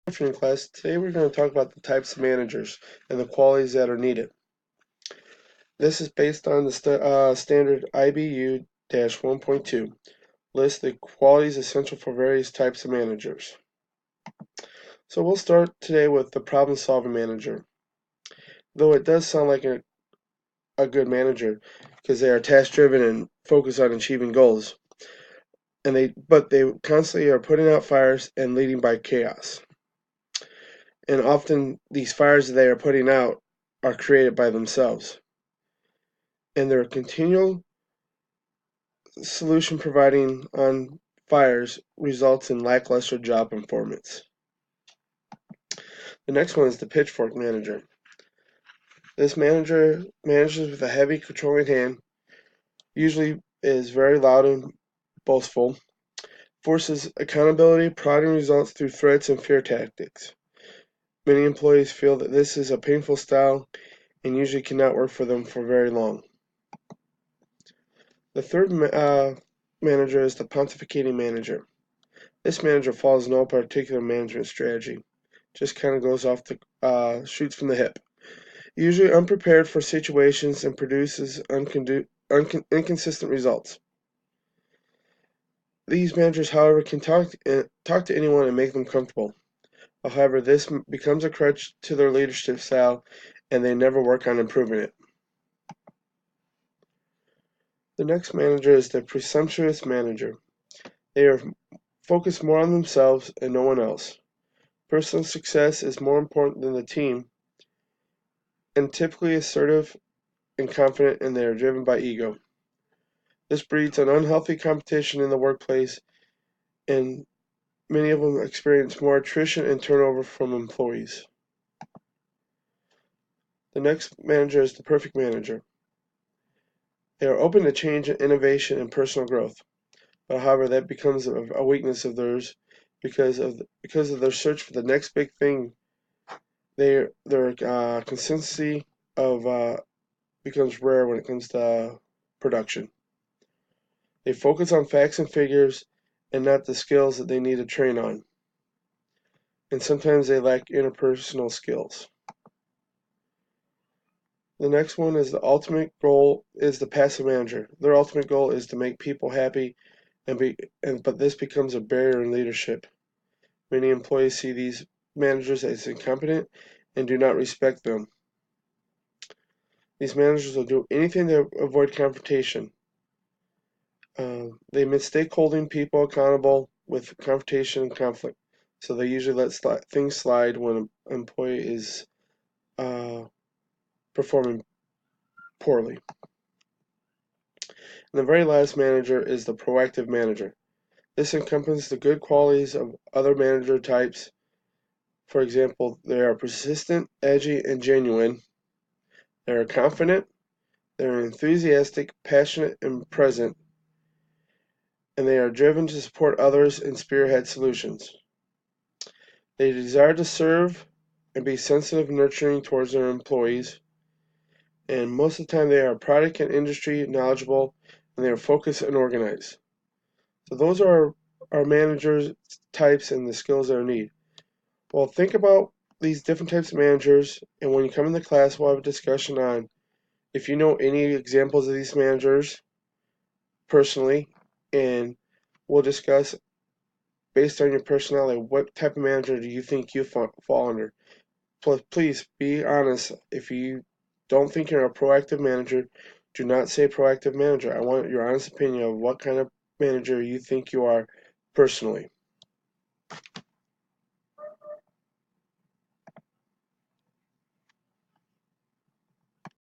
Afternoon class. Today we're going to talk about the types of managers and the qualities that are needed. This is based on the standard IBU-1.2. Lists the qualities essential for various types of managers. So we'll start today with the problem-solving manager. Though it does sound like a good manager because they are task-driven and focus on achieving goals, but they constantly are putting out fires and leading by chaos. And often these fires that they are putting out are created by themselves. And their continual solution providing on fires results in lackluster job performance. The next one is the Pitchfork Manager. This manager manages with a heavy controlling hand, usually is very loud and boastful, forces accountability, prodding results through threats and fear tactics. Many employees feel that this is a painful style and usually cannot work for them for very long. The third manager is the Pontificating Manager. This manager follows no particular management strategy, just kind of goes off the shoots from the hip. Usually unprepared for situations and produces inconsistent results. These managers, however, can talk to anyone and make them comfortable. However, this becomes a crutch to their leadership style, and they never work on improving it. The next manager is the presumptuous manager. They are focused more on themselves and no one else. Personal success is more important than the team, and typically assertive and confident, and they are driven by ego. This breeds an unhealthy competition in the workplace, and many of them experience more attrition and turnover from employees. The next manager is the perfect manager. They are open to change and innovation and personal growth, but however that becomes a weakness of theirs because of their search for the next big thing. Their consistency of becomes rare when it comes to production. They focus on facts and figures and not the skills that they need to train on. And sometimes they lack interpersonal skills. The next one is the ultimate goal is the passive manager. Their ultimate goal is to make people happy but this becomes a barrier in leadership. Many employees see these managers as incompetent and do not respect them. These managers will do anything to avoid confrontation. They mistake holding people accountable with confrontation and conflict. So they usually let things slide when an employee is performing poorly. And the very last manager is the proactive manager. This encompasses the good qualities of other manager types. For example, they are persistent, edgy, and genuine. They are confident. They are enthusiastic, passionate, and present. And they are driven to support others and spearhead solutions. They desire to serve and be sensitive and nurturing towards their employees. And most of the time they are product and industry knowledgeable, and they are focused and organized. So those are our managers types and the skills that are needed. Well, think about these different types of managers, and when you come into class, we'll have a discussion on if you know any examples of these managers personally, and we'll discuss based on your personality what type of manager do you think you fall under. Please be honest. If you don't think you're a proactive manager, do not say proactive manager. I want your honest opinion of what kind of manager you think you are personally.